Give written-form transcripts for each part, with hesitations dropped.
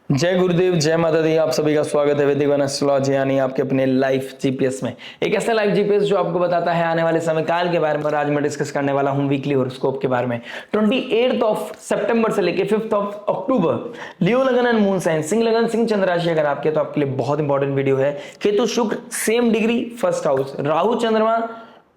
जय गुरुदेव, जय माता दी। आप सभी का स्वागत है वैदिक वन एस्ट्रोलॉजी यानी आपके अपने लाइफ जीपीएस में। एक ऐसा लाइफ जीपीएस जो आपको बताता है आने वाले समय काल के बारे में। और आज मैं डिस्कस करने वाला हूं वीकली हॉरोस्कोप के बारे में। 28 सितंबर से लेकर 5 अक्टूबर लियो लगन एंड मून साइन सिंह लगन सिंह चंद्र राशि अगर आपके तो आपके लिए बहुत इंपॉर्टेंट वीडियो है। केतु शुक्र same degree first house, Rahu चंद्रमा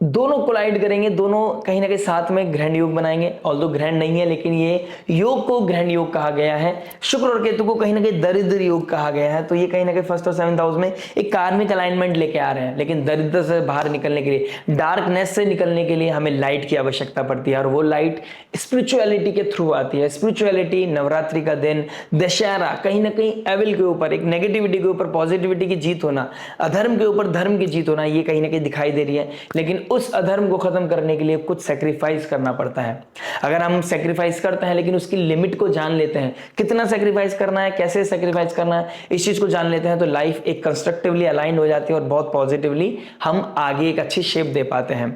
दोनों कोलाइड करेंगे, दोनों कहीं ना कहीं साथ में ग्रहण योग बनाएंगे। ऑल्दो ग्रहण नहीं है लेकिन ये योग को ग्रहण योग कहा गया है। शुक्र और केतु को कहीं ना कहीं दरिद्र योग कहा गया है। तो ये कहीं ना कहीं फर्स्ट और सेवंथ हाउस में एक कार्मिक अलाइनमेंट लेके आ रहे हैं। लेकिन दरिद्र से बाहर निकलने के लिए, डार्कनेस से निकलने के लिए हमें लाइट की आवश्यकता पड़ती है और वो लाइट स्पिरिचुअलिटी के थ्रू आती है। स्पिरिचुअलिटी, नवरात्रि का दिन, दशहरा, कहीं ना कहीं एविल के ऊपर, एक नेगेटिविटी के ऊपर पॉजिटिविटी की जीत होना, अधर्म के ऊपर धर्म की जीत होना, ये कहीं ना कहीं दिखाई दे रही है। लेकिन उस अधर्म को खत्म करने के लिए कुछ सैक्रिफाइस करना पड़ता है। अगर हम सैक्रिफाइस करते हैं लेकिन उसकी लिमिट को जान लेते हैं, कितना सैक्रिफाइस करना है, कैसे सैक्रिफाइस करना है, इस चीज को जान लेते हैं तो लाइफ एक कंस्ट्रक्टिवली अलाइन हो जाती है और बहुत पॉजिटिवली हम आगे एक अच्छी शेप दे पाते हैं।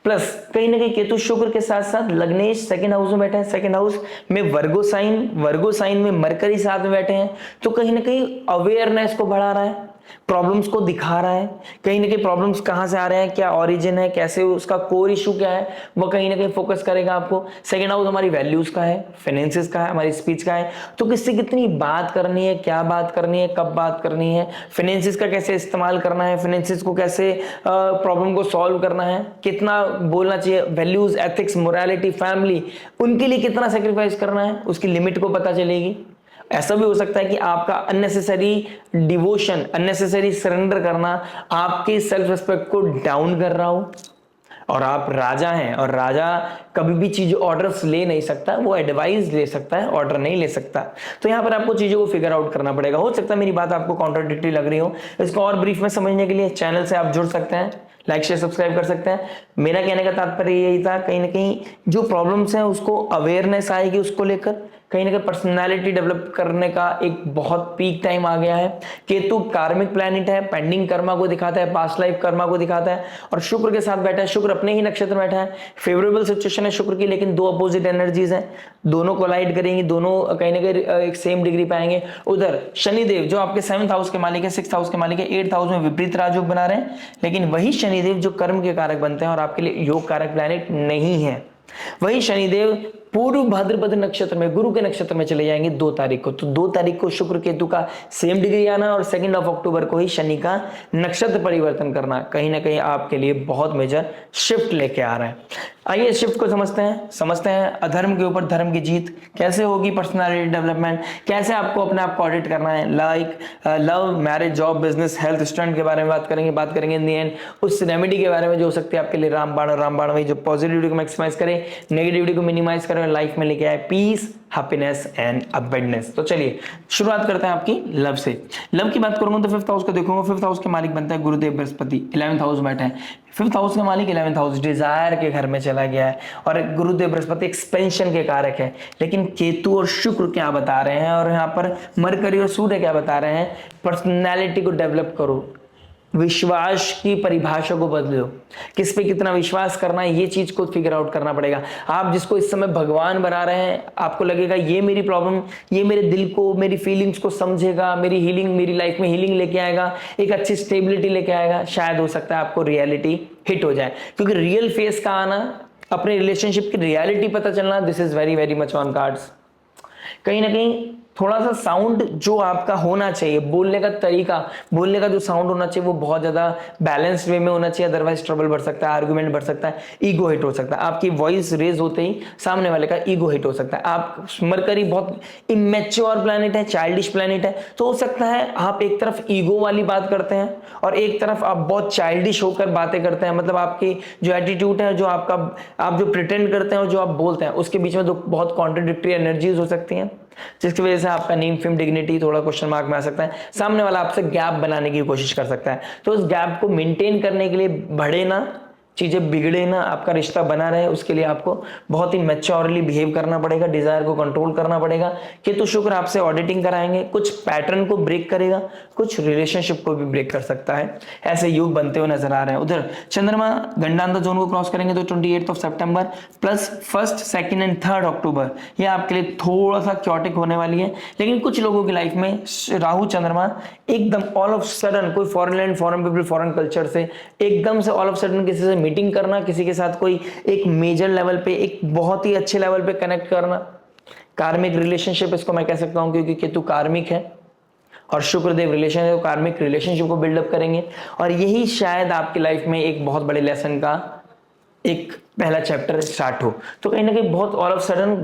प्लस कहीं ना कहीं केतु शुक्र के साथ साथ लग्नेश सेकंड हाउस में बैठे हैं। सेकंड हाउस में वर्गो साइन में मरकरी साथ में बैठे हैं। तो कहीं ना कहीं अवेयरनेस को बढ़ा रहा है, प्रॉब्लम्स को दिखा रहा है। कहीं ना कहीं प्रॉब्लम्स कहां से आ रहे हैं, क्या ओरिजिन है, कैसे उसका कोर इशू क्या है, वो कहीं ना कहीं फोकस करेगा आपको। सेकंड हाउस हमारी वैल्यूज का है, फाइनेंसेस का है, हमारी स्पीच का है। तो किससे कितनी बात करनी है, क्या बात करनी है, कब बात करनी है, फाइनेंसेस का कैसे इस्तेमाल करना है, फाइनेंसेस को कैसे प्रॉब्लम को सॉल्व करना है, कितना बोलना चाहिए, वैल्यूज, एथिक्स, मोरालिटी, फैमिली, उनके लिए कितना सेक्रीफाइस करना है, उसकी लिमिट को पता चलेगी। ऐसा भी हो सकता है कि आपका अननेसेसरी डिवोशन, अननेसेसरी सरेंडर करना आपके सेल्फ रिस्पेक्ट को डाउन कर रहा हो। और आप राजा हैं और राजा कभी भी चीज ऑर्डर्स ले नहीं सकता, वो एडवाइस ले सकता है, ऑर्डर नहीं ले सकता। तो यहां पर आपको चीजों को फिगर आउट करना पड़ेगा। हो सकता है मेरी बात आपको कॉन्ट्राडिक्टरी लग रही हो, इसको और ब्रीफ में समझने के लिए चैनल से आप जुड़ सकते हैं, लाइक शेयर सब्सक्राइब कर सकते हैं। मेरा कहने का तात्पर्य यही था, कहीं ना कहीं जो प्रॉब्लम्स हैं उसको अवेयरनेस आएगी, उसको लेकर कहीं ना कहीं पर्सनालिटी डेवलप करने का एक बहुत पीक टाइम आ गया है। केतु कार्मिक प्लैनेट है, पेंडिंग कर्मा को दिखाता है, पास्ट लाइफ कर्मा को दिखाता है। और शुक्र के साथ बैठा है, शुक्र अपने ही नक्षत्र में बैठा है। फेवरेबल सिचुएशन है शुक्र की, लेकिन दो अपोजिट एनर्जीज हैं, दोनों कोलाइड करेंगी, दोनों कहीं ना कहीं एक सेम डिग्री पाएंगे। उधर शनिदेव जो आपके 7th हाउस के मालिक है, 6th हाउस के मालिक है, 8th हाउस में विपरीत राजयोग बना रहे हैं। लेकिन वही शनिदेव जो कर्म के कारक बनते हैं और आपके लिए योग कारक प्लैनेट नहीं है, वही शनिदेव पूर्व भाद्रपद नक्षत्र में, गुरु के नक्षत्र में चले जाएंगे 2 तारीख को। तो 2 तारीख को शुक्र केतु का सेम डिग्री आना और 2 अक्टूबर को ही शनि का नक्षत्र परिवर्तन करना कहीं ना कहीं आपके लिए बहुत मेजर शिफ्ट लेके आ रहा है। आइए शिफ्ट को समझते हैं अधर्म के ऊपर धर्म की जीत कैसे होगी, पर्सनालिटी डेवलपमेंट कैसे आपको अपने आप को ऑडिट करना है, like love, marriage, job, business, health, student के बारे में बात करेंगे इन दी एंड उस रेमेडी के बारे में जो हो सकती है आपके लिए रामबाण वही जो पॉजिटिविटी को मैक्सिमाइज करे, नेगेटिविटी को मिनिमाइज करे, लाइफ में लेके आए पीस, हैप्पीनेस एंड अबंडेंस। तो चलिए शुरुआत करते हैं आपकी लव से। लव की बात करूंगा तो 5th हाउस को देखूंगा। 5th हाउस के मालिक बनता है गुरुदेव बृहस्पति, 11th हाउस बैठे हैं। 5th हाउस का मालिक 11th हाउस डिजायर के घर में चला गया है और गुरुदेव बृहस्पति एक्सपेंशन के कारक है। लेकिन केतु और शुक्र क्या बता रहे हैं और यहाँ पर मरकरी और सूर्य क्या बता रहे हैं, पर्सनैलिटी को डेवलप करो, विश्वास की परिभाषा को बदलो, किस पे कितना विश्वास करना है ये चीज को फिगर आउट करना पड़ेगा। आप जिसको इस समय भगवान बना रहे हैं, आपको लगेगा ये मेरी प्रॉब्लम, ये मेरे दिल को, मेरी फीलिंग्स को समझेगा, मेरी हीलिंग, मेरी लाइफ में हीलिंग लेके आएगा, एक अच्छी स्टेबिलिटी लेके आएगा। शायद हो सकता है आपको रियलिटी हिट हो जाए, क्योंकि रियल फेस का आना, अपने रिलेशनशिप की रियलिटी पता चलना, this is very very much on cards. कहीं ना कहीं थोड़ा सा साउंड जो आपका होना चाहिए, बोलने का तरीका, बोलने का जो साउंड होना चाहिए वो बहुत ज्यादा बैलेंस्ड वे में होना चाहिए, अदरवाइज ट्रबल बढ़ सकता है, आर्गुमेंट बढ़ सकता है, ईगो हिट हो सकता है। आपकी वॉइस रेज होते ही सामने वाले का ईगो हिट हो सकता है। आप मरकरी बहुत इमेच्योर प्लैनेट है, चाइल्डिश प्लैनेट है, तो हो सकता है आप एक तरफ ईगो वाली बात करते हैं और एक तरफ आप बहुत चाइल्डिश होकर बातें करते हैं। मतलब आपकी जो एटीट्यूड है, जो आपका, आप जो प्रिटेंड करते हैं और जो आप बोलते हैं, उसके बीच में तो बहुत कॉन्ट्रडिक्टरी एनर्जीज हो सकती हैं, जिसकी वजह से आपका नेम, फेम, डिग्निटी थोड़ा क्वेश्चन मार्क में आ सकता है। सामने वाला आपसे गैप बनाने की कोशिश कर सकता है। तो उस गैप को मेंटेन करने के लिए बढ़े ना, चीजें बिगड़े ना, आपका रिश्ता बना रहे, उसके लिए आपको बहुत ही मैच्योरली बिहेव करना पड़ेगा, डिजायर को कंट्रोल करना पड़ेगा। केतु शुक्र आपसे ऑडिटिंग कराएंगे, कुछ पैटर्न को ब्रेक करेगा, कुछ रिलेशनशिप को भी ब्रेक कर सकता है, ऐसे योग बनते हुए नजर आ रहे हैं। उधर चंद्रमा गंडांतर जोन को क्रॉस करेंगे तो 28 सितंबर प्लस 1, 2 एंड 3 अक्टूबर, ये आपके लिए थोड़ा सा क्योटिक होने वाली है। लेकिन कुछ लोगों की लाइफ में राहु चंद्रमा एकदम ऑल ऑफ सडन, कोई foreign land, foreign people, foreign culture से एकदम से ऑल ऑफ सडन किसी से मीटिंग करना, किसी के साथ कोई एक मेजर लेवल पे, एक बहुत ही अच्छे लेवल पे कनेक्ट करना, कार्मिक रिलेशनशिप इसको मैं कह सकता हूं, क्योंकि केतु कार्मिक है और शुक्रदेव रिलेशन है, तो कार्मिक रिलेशनशिप को बिल्डअप करेंगे। और यही शायद आपकी लाइफ में एक बहुत बड़े लेसन का एक पहला चैप्टर स्टार्ट हो। तो कहीं ना कहीं बहुत ऑल ऑफ सडन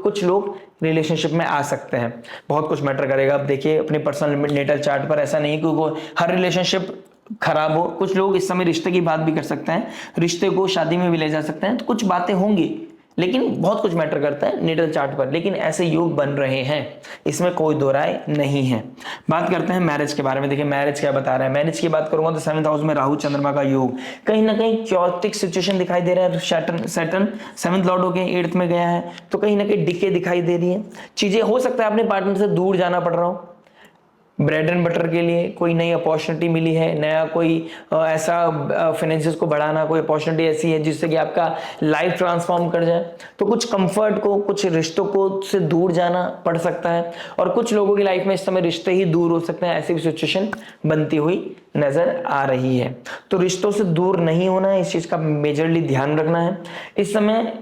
कुछ लोग रिलेशनशिप में आ सकते हैं, बहुत कुछ मैटर करेगा। अब देखिए अपने पर्सनल नेटल चार्ट पर, ऐसा नहीं कि हर रिलेशनशिप खराब हो, कुछ लोग इस समय रिश्ते की बात भी कर सकते हैं, रिश्ते को शादी में भी ले जा सकते हैं, तो कुछ बातें होंगी, लेकिन बहुत कुछ मैटर करता है नेटल चार्ट पर। लेकिन ऐसे योग बन रहे हैं, इसमें कोई दो राय नहीं है। बात करते हैं मैरिज के बारे में। देखिए मैरिज क्या बता रहा है। मैरिज की बात करूंगा तो 7th हाउस में राहु चंद्रमा का योग, कहीं ना कहीं क्योटिक सिचुएशन दिखाई दे रहा है। सैटर्न 7th लॉर्ड होके 8th में गया है, तो कहीं ना कहीं डिके दिखाई दे रही है। चीजें हो सकता है अपने पार्टनर से दूर जाना पड़ रहा हो, ब्रेड एंड बटर के लिए कोई नई अपॉर्चुनिटी मिली है, नया कोई ऐसा फाइनेंसेस को बढ़ाना, कोई अपॉर्चुनिटी ऐसी है जिससे कि आपका लाइफ ट्रांसफॉर्म कर जाए, तो कुछ कंफर्ट को, कुछ रिश्तों को से दूर जाना पड़ सकता है। और कुछ लोगों की लाइफ में इस समय रिश्ते ही दूर हो सकते हैं, ऐसी भी सिचुएशन बनती हुई नजर आ रही है। तो रिश्तों से दूर नहीं होना है, इस चीज का मेजरली ध्यान रखना है। इस समय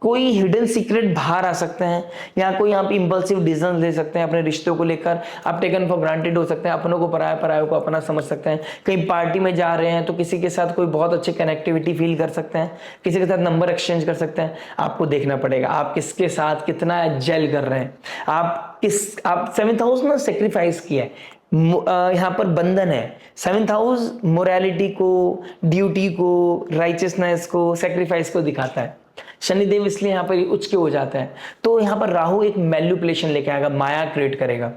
कोई हिडन सीक्रेट बाहर आ सकते हैं, या कोई आप इंपल्सिव डिसीजन ले सकते हैं अपने रिश्तों को लेकर, आप टेकन फॉर ग्रांटेड हो सकते हैं, अपनों को पराया, परायों को अपना समझ सकते हैं। कहीं पार्टी में जा रहे हैं तो किसी के साथ कोई बहुत अच्छी कनेक्टिविटी फील कर सकते हैं, किसी के साथ नंबर एक्सचेंज कर सकते हैं। आपको देखना पड़ेगा आप किसके साथ कितना जेल कर रहे हैं। आप 7th हाउस में सेक्रीफाइस किया है, यहाँ पर बंधन है। 7th हाउस मोरालिटी को, ड्यूटी को, राइचियसनेस को, सेक्रीफाइस को दिखाता है। शनिदेव इसलिए यहाँ पर उच्च के हो जाता है। तो यहाँ पर राहु एक मैनिपुलेशन लेके आएगा, माया क्रिएट करेगा।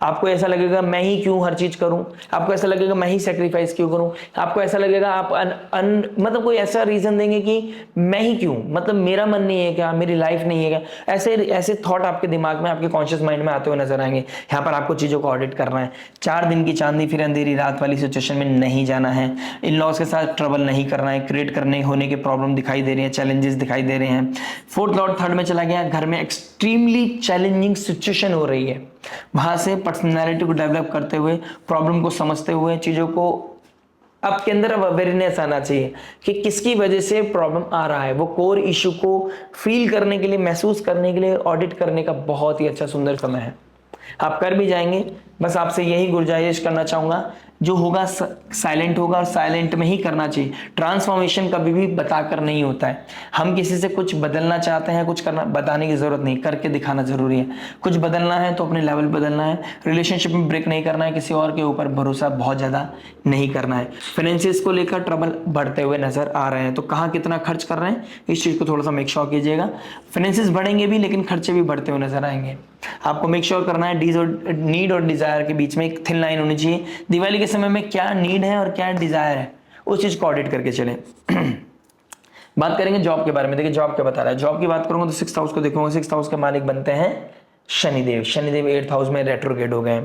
आपको ऐसा लगेगा मैं ही क्यों हर चीज करूं, आपको ऐसा लगेगा मैं ही सैक्रिफाइस क्यों करूं, आपको ऐसा लगेगा आप मतलब कोई ऐसा रीजन देंगे कि मैं ही क्यों, मतलब मेरा मन नहीं है क्या, मेरी लाइफ नहीं है क्या, ऐसे ऐसे थॉट आपके दिमाग में, आपके कॉन्शियस माइंड में आते हुए नजर आएंगे। यहाँ पर आपको चीजों को ऑडिट करना है। 4 दिन की चांदनी फिर अंधेरी रात वाली सिचुएशन में नहीं जाना है। इन लॉज के साथ ट्रबल नहीं करना है, क्रिएट करने होने की प्रॉब्लम दिखाई दे रही है, चैलेंजेस दिखाई दे रहे हैं। 4th लॉर्ड 3rd में चला गया, घर में एक्सट्रीमली चैलेंजिंग सिचुएशन हो रही है। वहां से पर्सनैलिटी को डेवलप करते हुए, प्रॉब्लम को समझते हुए, चीजों को आपके अंदर अब अवेयरनेस आना चाहिए कि किसकी वजह से प्रॉब्लम आ रहा है। वो कोर इशू को फील करने के लिए, महसूस करने के लिए ऑडिट करने का बहुत ही अच्छा सुंदर समय है। आप कर भी जाएंगे। बस आपसे यही गुजारिश करना चाहूंगा, जो होगा साइलेंट होगा और साइलेंट में ही करना चाहिए। ट्रांसफॉर्मेशन कभी भी बताकर नहीं होता है। हम किसी से कुछ बदलना चाहते हैं, कुछ करना, बताने की जरूरत नहीं, करके दिखाना जरूरी है। कुछ बदलना है तो अपने लेवल बदलना है, रिलेशनशिप में ब्रेक नहीं करना है, किसी और के ऊपर भरोसा बहुत ज्यादा नहीं करना है। फाइनेंसिस को लेकर ट्रबल बढ़ते हुए नजर आ रहे हैं, तो कहाँ कितना खर्च कर रहे हैं इस चीज को थोड़ा सा मेक श्योर कीजिएगा। फाइनेंसिस बढ़ेंगे भी लेकिन खर्चे भी बढ़ते हुए नजर आएंगे। आपको मेक श्योर करना है नीड और डिजायर के बीच में एक थिन लाइन होनी चाहिए। दिवाली के समय में क्या नीड है और क्या डिजायर है, उस चीज को ऑडिट करके चलें। बात करेंगे जॉब के बारे में। देखिए जॉब क्या बता रहा है। जॉब की बात करूंगा तो 6th हाउस को देखूंगा। 6th हाउस के मालिक बनते हैं शनिदेव। शनिदेव 8th हाउस में रेट्रोग्रेड हो गए।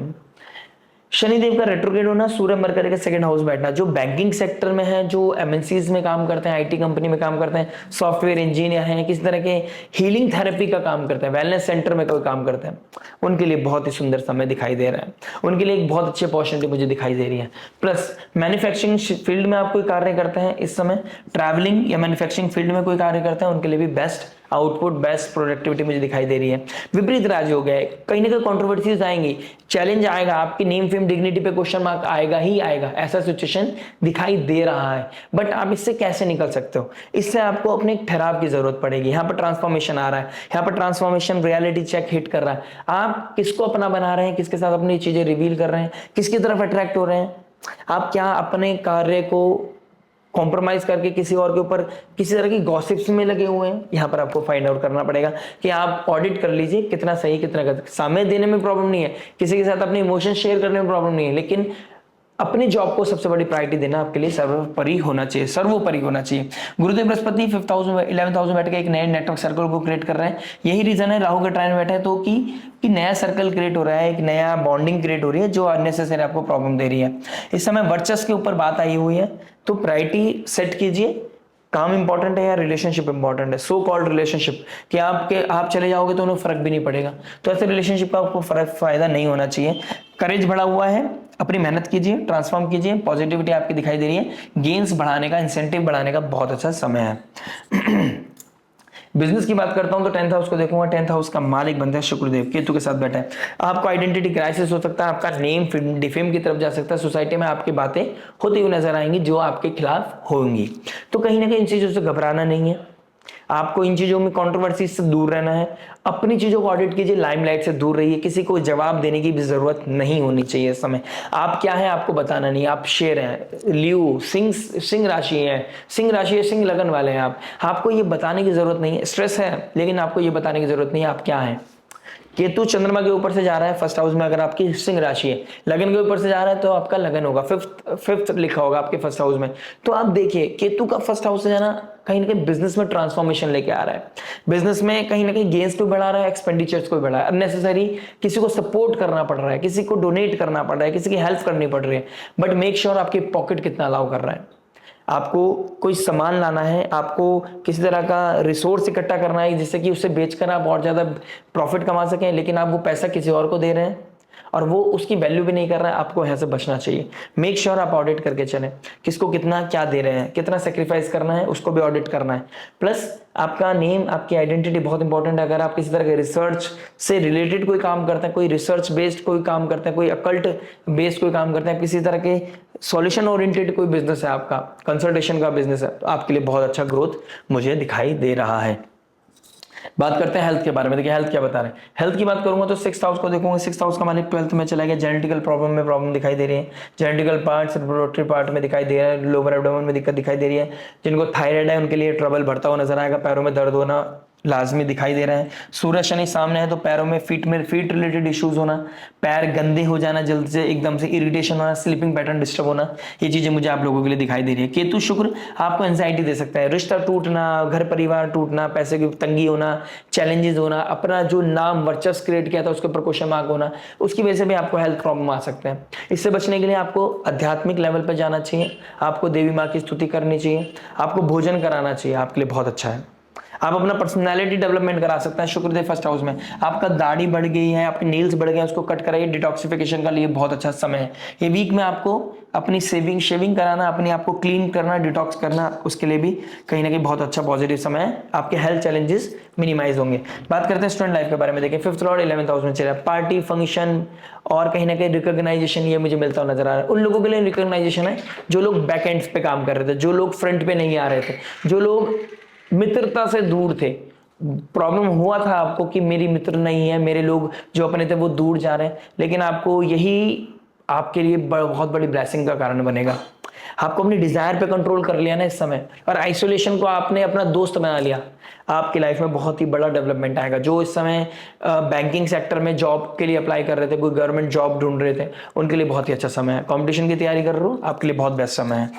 शनिदेव का रेट्रोग्रेड होना, सूर्य मरकरी का 2nd हाउस बैठना, जो बैंकिंग सेक्टर में है, जो एमएनसीज में काम करते हैं, आईटी कंपनी में काम करते हैं, सॉफ्टवेयर इंजीनियर हैं, किसी तरह के हीलिंग थेरेपी का काम करते हैं, वेलनेस सेंटर में कोई काम करते हैं, उनके लिए बहुत ही सुंदर समय दिखाई दे रहा है। उनके लिए एक बहुत अच्छी अपॉर्चुनिटी मुझे दिखाई दे रही है। प्लस मैन्युफैक्चरिंग फील्ड में आप कोई कार्य करते हैं इस समय, ट्रैवलिंग या मैन्युफैक्चरिंग फील्ड में कोई कार्य करते हैं, उनके लिए भी बेस्ट आउटपुट, बेस्ट प्रोडक्टिविटी मुझे दिखाई दे रही है। विपरीत राज हो गया, कहीं ना कहीं कंट्रोवर्सीज आएंगी, चैलेंज आएगा, आपकी नेम फेम डिग्निटी पे क्वेश्चन मार्क आएगा ही आएगा, ऐसा सिचुएशन दिखाई दे रहा है। बट आप इससे कैसे निकल सकते हो, इससे आपको अपने एक ठहराव की जरूरत पड़ेगी। यहाँ पर ट्रांसफॉर्मेशन आ रहा है, यहाँ पर ट्रांसफॉर्मेशन रियलिटी चेक हिट कर रहा है। आप किसको अपना बना रहे हैं, किसके साथ अपनी चीजें रिवील कर रहे हैं, किसकी तरफ अट्रैक्ट हो रहे हैं। आप क्या अपने कार्य को कॉम्प्रोमाइज करके किसी और के ऊपर किसी तरह की गॉसिप्स में लगे हुए हैं, यहाँ पर आपको फाइंड आउट करना पड़ेगा कि आप ऑडिट कर लीजिए कितना सही कितना गलत। समय देने में प्रॉब्लम नहीं है, किसी के साथ अपने इमोशन शेयर करने में प्रॉब्लम नहीं है, लेकिन अपने जॉब को सबसे बड़ी प्रायोरिटी देना आपके लिए सर्वोपरि होना चाहिए, सर्वोपरि होना चाहिए। गुरुदेव बृहस्पति 5th हाउस में 11th हाउस में बैठ के एक नए नेटवर्क सर्कल को क्रिएट कर रहे हैं। यही रीजन है राहु के ट्राइन में बैठा है तो कि नया सर्कल क्रिएट हो रहा है, एक नया बॉन्डिंग क्रिएट हो रही है जो अननेसेसरी आपको प्रॉब्लम दे रही है। इस समय वर्चस्व के ऊपर बात आई हुई है, तो प्रायोरिटी सेट कीजिए। काम इंपॉर्टेंट है या रिलेशनशिप इंपॉर्टेंट है, सो कॉल्ड रिलेशनशिप कि आप चले जाओगे तो उन्हें फर्क भी नहीं पड़ेगा, तो ऐसे रिलेशनशिप का आपको फायदा नहीं होना चाहिए। करेज बढ़ा हुआ है, अपनी मेहनत कीजिए, ट्रांसफॉर्म कीजिए, पॉजिटिविटी आपकी दिखाई दे रही है, गेन्स बढ़ाने का, इंसेंटिव बढ़ाने का बहुत अच्छा समय है। बिजनेस की बात करता हूं तो 10th हाउस को देखूंगा। 10th हाउस का मालिक बनता है शुक्रदेव, केतु के साथ बैठा है। आपको आइडेंटिटी क्राइसिस हो सकता है, आपका नेम डिफेम की तरफ जा सकता है, सोसाइटी में आपकी बातें होती हुई नजर आएंगी जो आपके खिलाफ होंगी। तो कहीं ना कहीं इन चीजों से घबराना नहीं है, आपको इन चीजों में कंट्रोवर्सी से दूर रहना है, अपनी चीजों को ऑडिट कीजिए, लाइमलाइट से दूर रहिए, किसी को जवाब देने की भी जरूरत नहीं होनी चाहिए इस समय। आप क्या है आपको बताना नहीं, आप शेर हैं, लियो सिंह राशि है, सिंह लगन वाले हैं आप, आपको ये बताने की जरूरत नहीं है। स्ट्रेस है लेकिन आपको ये बताने की जरूरत नहीं है आप क्या है। केतु चंद्रमा के ऊपर से जा रहा है 1st हाउस में, अगर आपकी सिंह राशि है, लगन के ऊपर से जा रहा है तो आपका लगन होगा, फिफ्थ लिखा होगा आपके 1st हाउस में। तो आप देखिए केतु का 1st हाउस से जाना कहीं ना कहीं बिजनेस में ट्रांसफॉर्मेशन लेके आ रहा है, बिजनेस में कहीं ना कहीं गेन्स को बढ़ा रहा है, एक्सपेंडिचर्स को बढ़ा रहा है, अननेसेसरी किसी को सपोर्ट करना पड़ रहा है, किसी को डोनेट करना पड़ रहा है, किसी की हेल्प करनी पड़ रही है, बट मेक श्योर आपकी पॉकेट कितना अलाउ कर रहा है। आपको कोई सामान लाना है, आपको किसी तरह का रिसोर्स इकट्ठा करना है जिससे कि उसे बेचकर आप और ज्यादा प्रॉफिट कमा सकें, लेकिन आप वो पैसा किसी और को दे रहे हैं और वो उसकी वैल्यू भी नहीं कर रहा है, आपको यहाँ से बचना चाहिए। मेक श्योर आप ऑडिट करके चलें, किसको कितना क्या दे रहे हैं, कितना सेक्रीफाइस करना है उसको भी ऑडिट करना है। प्लस आपका नेम, आपकी आइडेंटिटी बहुत इंपॉर्टेंट है। अगर आप किसी तरह के रिसर्च से रिलेटेड कोई काम करते हैं, कोई रिसर्च बेस्ड कोई काम करते हैं, कोई अकल्ट बेस्ड कोई काम करते हैं, किसी तरह के सॉल्यूशन ओरिएंटेड कोई बिजनेस है आपका, कंसल्टेशन का बिजनेस है, तो आपके लिए बहुत अच्छा ग्रोथ मुझे दिखाई दे रहा है। बात करते हैं हेल्थ के बारे में। देखिए हेल्थ क्या बता रहे हैं, हेल्थ की बात करूंगा तो 6th हाउस को देखूंगा। 6th हाउस का मालिक 12th में चला गया, जेनेटिकल प्रॉब्लम दिखाई दे रही है, जेनेटिकल पार्ट्स रिप्रोडक्टिव पार्ट में दिखाई दे रहा है, लोअर एब्डोमेन में दिक्कत दिखाई दे रही है। जिनको थायराइड है उनके लिए ट्रबल बढ़ता हुआ नजर आएगा, पैरों में दर्द होना लाजमी दिखाई दे रहा है। सूर्य शनि सामने है तो पैरों में फीट रिलेटेड इश्यूज होना, पैर गंदे हो जाना, जल्द से एकदम से इरिटेशन होना, स्लीपिंग पैटर्न डिस्टर्ब होना, ये चीजें मुझे आप लोगों के लिए दिखाई दे रही है। केतु शुक्र आपको एंजाइटी दे सकता है, रिश्ता टूटना, घर परिवार टूटना, पैसे की तंगी होना, चैलेंजेस होना, अपना जो नाम वर्चस्व क्रिएट किया था उसके ऊपर क्वेश्चन मार्क होना, उसकी वजह से भी आपको हेल्थ प्रॉब्लम आ सकते हैं। इससे बचने के लिए आपको आध्यात्मिक लेवल पर जाना चाहिए, आपको देवी माँ की स्तुति करनी चाहिए, आपको भोजन कराना चाहिए, आपके लिए बहुत अच्छा है। आप अपना पर्सनालिटी डेवलपमेंट करा सकते हैं। शुक्रदेव 1st हाउस में, आपका दाढ़ी बढ़ गई है, आपके नेल्स बढ़ गए हैं, उसको कट कराइए, डिटॉक्सिफिकेशन का लिए बहुत अच्छा समय है। ये वीक में आपको अपनी शेविंग कराना, अपने आप को क्लीन करना, डिटॉक्स करना, उसके लिए भी कहीं ना कहीं बहुत अच्छा पॉजिटिव समय है। आपके हेल्थ चैलेंजेस मिनिमाइज होंगे। बात करते हैं स्टूडेंट लाइफ के बारे में। देखिए 5th लॉर्ड 11th हाउस में चल रहा है, पार्टी फंक्शन और कहीं ना कहीं रिकॉग्नाइजेशन ये मुझे मिलता हुआ नजर आ रहा है। उन लोगों के लिए रिकॉग्नाइजेशन है जो लोग बैक एंड पे काम कर रहे थे, जो लोग फ्रंट पे नहीं आ रहे थे, जो लोग मित्रता से दूर थे। प्रॉब्लम हुआ था आपको कि मेरी मित्र नहीं है, मेरे लोग जो अपने थे वो दूर जा रहे हैं, लेकिन आपको यही आपके लिए बहुत बड़ी ब्लेसिंग का कारण बनेगा। आपको अपनी डिजायर पे कंट्रोल कर लिया ना इस समय, और आइसोलेशन को आपने अपना दोस्त बना लिया, आपकी लाइफ में बहुत ही बड़ा डेवलपमेंट आएगा। जो इस समय बैंकिंग सेक्टर में जॉब के लिए अप्लाई कर रहे थे, कोई गवर्नमेंट जॉब ढूंढ रहे थे, उनके लिए बहुत ही अच्छा समय है। कंपटीशन की तैयारी कर रहे हो, आपके लिए बहुत बेस्ट समय है।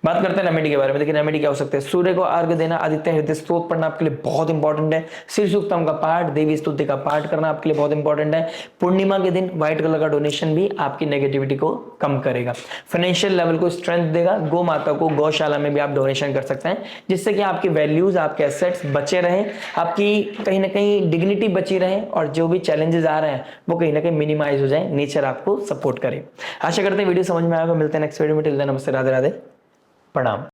बात करते हैं रेमेडी के बारे में। देखिए रेमेडी क्या हो सकते हैं, सूर्य को अर्घ देना, आदित्य हृदय स्तोत्र पढ़ना आपके लिए बहुत इंपॉर्टेंट है, श्री सूक्तम का पाठ, देवी स्तुति का पाठ करना आपके लिए बहुत इंपॉर्टेंट है। पूर्णिमा के दिन व्हाइट कलर का डोनेशन भी आपकी नेगेटिविटी को कम करेगा, फाइनेंशियल लेवल को स्ट्रेंथ देगा। गौ माता को गौशाला में भी आप डोनेशन कर सकते हैं, जिससे कि आपकी वैल्यूज, आपके एसेट्स बचे रहे, आपकी कहीं ना कहीं डिग्निटी बची रहे, और जो भी चैलेंजेस आ रहे हैं वो कहीं ना कहीं मिनिमाइज हो जाए, नेचर आपको सपोर्ट करे। आशा करते हैं वीडियो समझ में आएगा। मिलते हैं नेक्स्ट वीडियो में। टिल देन नमस्ते, राधे राधे, प्रणाम।